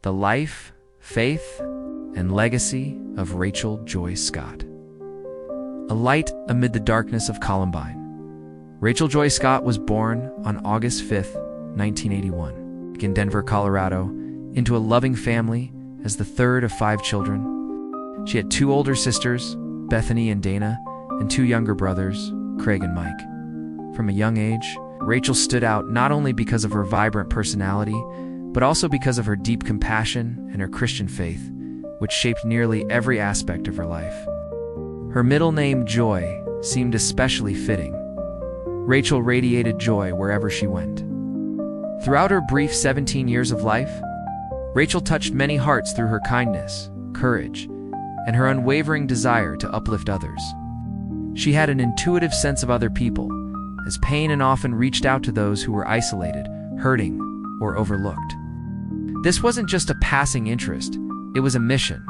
The Life, Faith, and Legacy of Rachel Joy Scott. A light amid the darkness of Columbine. Rachel Joy Scott was born on August 5, 1981, in Denver, Colorado, into a loving family as the third of 5 children. She had 2 older sisters, Bethany and Dana, and 2 younger brothers, Craig and Mike. From a young age, Rachel stood out not only because of her vibrant personality, but also because of her deep compassion and her Christian faith, which shaped nearly every aspect of her life. Her middle name, Joy, seemed especially fitting. Rachel radiated joy wherever she went. Throughout her brief 17 years of life, Rachel touched many hearts through her kindness, courage, and her unwavering desire to uplift others. She had an intuitive sense of other people, as pain and often reached out to those who were isolated, hurting, or overlooked. This wasn't just a passing interest, it was a mission.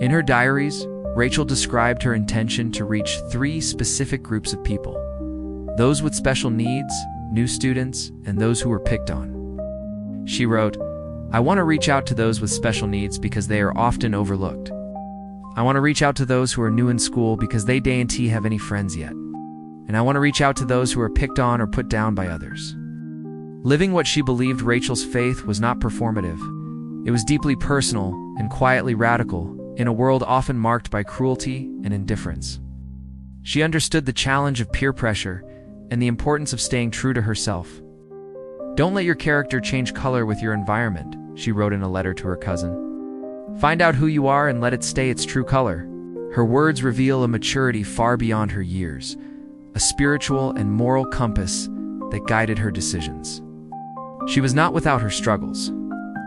In her diaries, Rachel described her intention to reach 3 specific groups of people: those with special needs, new students, and those who were picked on. She wrote, "I want to reach out to those with special needs because they are often overlooked. I want to reach out to those who are new in school because they daren't have any friends yet. And I want to reach out to those who are picked on or put down by others." Living what she believed, Rachel's faith was not performative. It was deeply personal and quietly radical in a world often marked by cruelty and indifference. She understood the challenge of peer pressure and the importance of staying true to herself. "Don't let your character change color with your environment," she wrote in a letter to her cousin. "Find out who you are and let it stay its true color." Her words reveal a maturity far beyond her years, a spiritual and moral compass that guided her decisions. She was not without her struggles.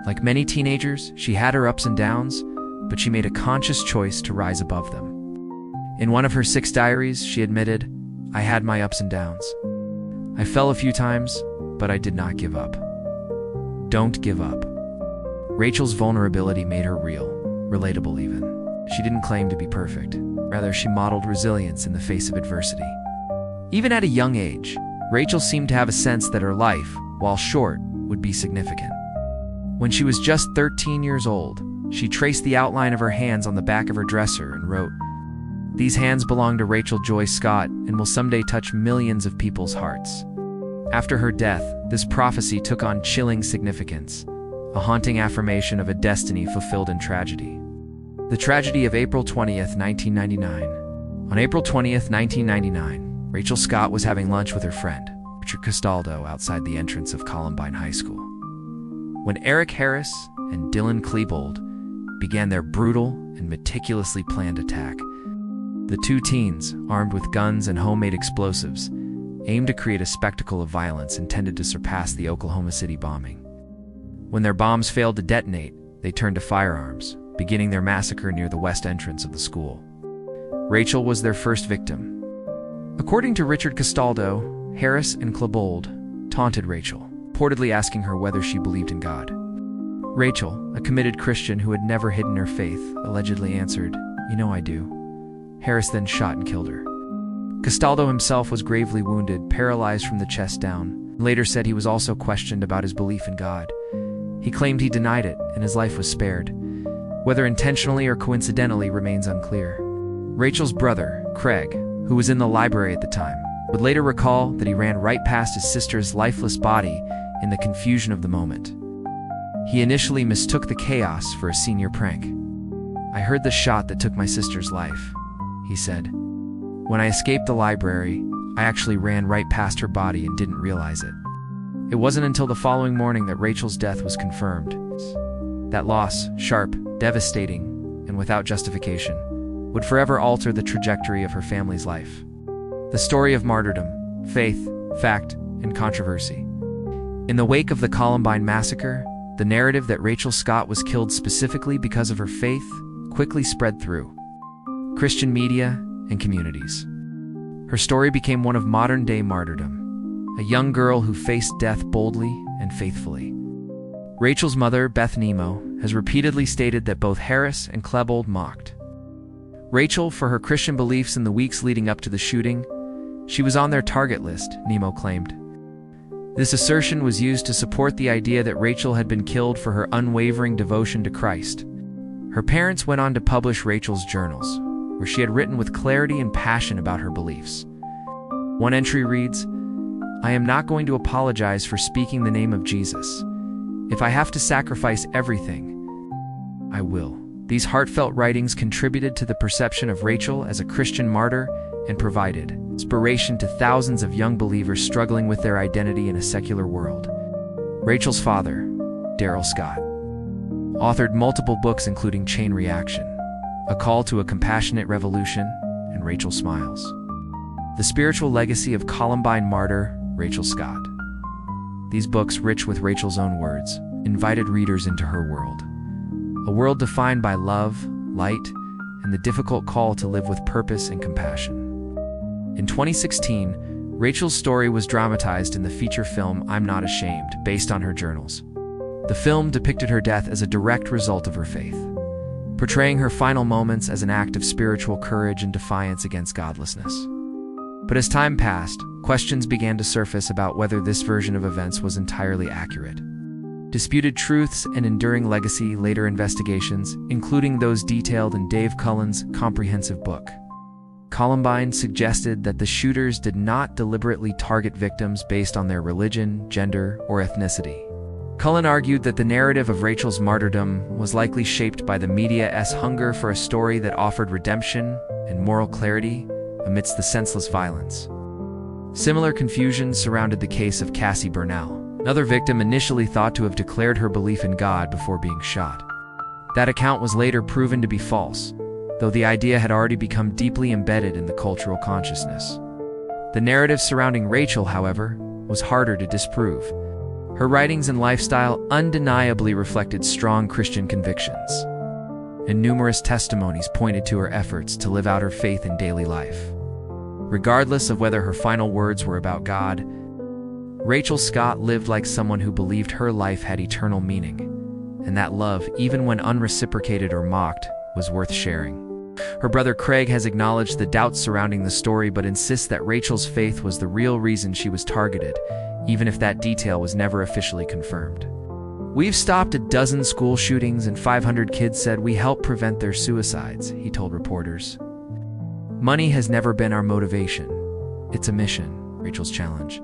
Like many teenagers, she had her ups and downs, but she made a conscious choice to rise above them. In one of her 6 diaries, she admitted, "I had my ups and downs. I fell a few times, but I did not give up." Don't give up. Rachel's vulnerability made her real, relatable even. She didn't claim to be perfect. Rather, she modeled resilience in the face of adversity. Even at a young age, Rachel seemed to have a sense that her life, while short, would be significant. When she was just 13 years old, she traced the outline of her hands on the back of her dresser and wrote, "These hands belong to Rachel Joy Scott and will someday touch millions of people's hearts." After her death, this prophecy took on chilling significance, a haunting affirmation of a destiny fulfilled in tragedy. The tragedy of April 20th, 1999. On April 20th, 1999, Rachel Scott was having lunch with her friend, Richard Castaldo, outside the entrance of Columbine High School, when Eric Harris and Dylan Klebold began their brutal and meticulously planned attack. The 2 teens, armed with guns and homemade explosives, aimed to create a spectacle of violence intended to surpass the Oklahoma City bombing. When their bombs failed to detonate, they turned to firearms, beginning their massacre near the west entrance of the school. Rachel was their first victim. According to Richard Castaldo, Harris and Klebold taunted Rachel, reportedly asking her whether she believed in God. Rachel, a committed Christian who had never hidden her faith, allegedly answered, "You know I do." Harris then shot and killed her. Castaldo himself was gravely wounded, paralyzed from the chest down, and later said he was also questioned about his belief in God. He claimed he denied it, and his life was spared. Whether intentionally or coincidentally remains unclear. Rachel's brother, Craig, who was in the library at the time, would later recall that he ran right past his sister's lifeless body in the confusion of the moment. He initially mistook the chaos for a senior prank. "I heard the shot that took my sister's life," he said. "When I escaped the library, I actually ran right past her body and didn't realize it." It wasn't until the following morning that Rachel's death was confirmed. That loss, sharp, devastating, and without justification, would forever alter the trajectory of her family's life. The story of martyrdom, faith, fact, and controversy. In the wake of the Columbine massacre, the narrative that Rachel Scott was killed specifically because of her faith quickly spread through Christian media and communities. Her story became one of modern-day martyrdom, a young girl who faced death boldly and faithfully. Rachel's mother, Beth Nemo, has repeatedly stated that both Harris and Klebold mocked Rachel for her Christian beliefs in the weeks leading up to the shooting. She was on their target list, Nemo claimed. This assertion was used to support the idea that Rachel had been killed for her unwavering devotion to Christ. Her parents went on to publish Rachel's journals, where she had written with clarity and passion about her beliefs. One entry reads, "I am not going to apologize for speaking the name of Jesus. If I have to sacrifice everything, I will." These heartfelt writings contributed to the perception of Rachel as a Christian martyr and provided inspiration to thousands of young believers struggling with their identity in a secular world. Rachel's father, Darrell Scott, authored multiple books including Chain Reaction, A Call to a Compassionate Revolution, and Rachel Smiles. The Spiritual Legacy of Columbine Martyr, Rachel Scott. These books, rich with Rachel's own words, invited readers into her world. A world defined by love, light, and the difficult call to live with purpose and compassion. In 2016, Rachel's story was dramatized in the feature film I'm Not Ashamed, based on her journals. The film depicted her death as a direct result of her faith, portraying her final moments as an act of spiritual courage and defiance against godlessness. But as time passed, questions began to surface about whether this version of events was entirely accurate. Disputed truths and enduring legacy. Later investigations, including those detailed in Dave Cullen's comprehensive book, Columbine, suggested that the shooters did not deliberately target victims based on their religion, gender, or ethnicity. Cullen argued that the narrative of Rachel's martyrdom was likely shaped by the media's hunger for a story that offered redemption and moral clarity amidst the senseless violence. Similar confusion surrounded the case of Cassie Bernal, another victim initially thought to have declared her belief in God before being shot. That account was later proven to be false, though the idea had already become deeply embedded in the cultural consciousness. The narrative surrounding Rachel, however, was harder to disprove. Her writings and lifestyle undeniably reflected strong Christian convictions, and numerous testimonies pointed to her efforts to live out her faith in daily life. Regardless of whether her final words were about God, Rachel Scott lived like someone who believed her life had eternal meaning, and that love, even when unreciprocated or mocked, was worth sharing. Her brother Craig has acknowledged the doubts surrounding the story but insists that Rachel's faith was the real reason she was targeted, even if that detail was never officially confirmed. "We've stopped a dozen school shootings and 500 kids said we helped prevent their suicides," he told reporters. "Money has never been our motivation. It's a mission," Rachel's challenge,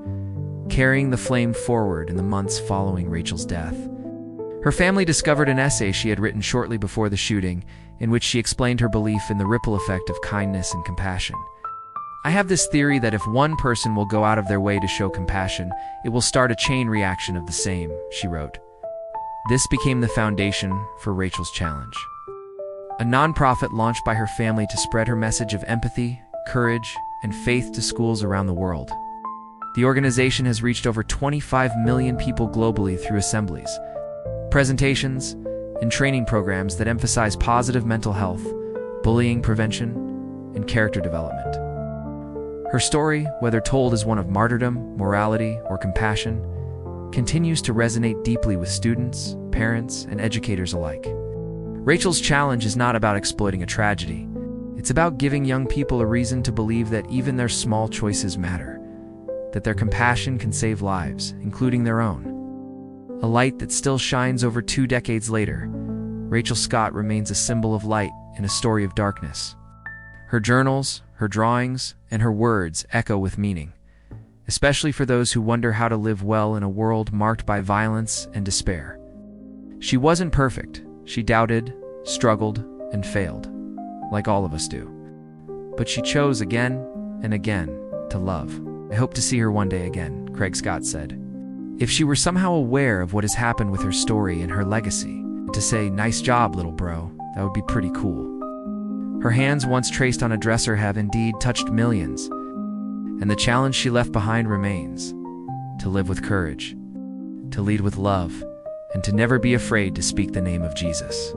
carrying the flame forward in the months following Rachel's death. Her family discovered an essay she had written shortly before the shooting, in which she explained her belief in the ripple effect of kindness and compassion. "I have this theory that if one person will go out of their way to show compassion, it will start a chain reaction of the same," she wrote. This became the foundation for Rachel's Challenge, a nonprofit launched by her family to spread her message of empathy, courage, and faith to schools around the world. The organization has reached over 25 million people globally through assemblies, presentations, and training programs that emphasize positive mental health, bullying prevention, and character development. Her story, whether told as one of martyrdom, morality, or compassion, continues to resonate deeply with students, parents, and educators alike. Rachel's Challenge is not about exploiting a tragedy. It's about giving young people a reason to believe that even their small choices matter, that their compassion can save lives, including their own. A light that still shines over 2 decades later, Rachel Scott remains a symbol of light in a story of darkness. Her journals, her drawings, and her words echo with meaning, especially for those who wonder how to live well in a world marked by violence and despair. She wasn't perfect. She doubted, struggled, and failed, like all of us do. But she chose again and again to love. "I hope to see her one day again," Craig Scott said. If she were somehow aware of what has happened with her story and her legacy, to say, "Nice job, little bro," that would be pretty cool. Her hands, once traced on a dresser, have indeed touched millions, and the challenge she left behind remains: to live with courage, to lead with love, and to never be afraid to speak the name of Jesus.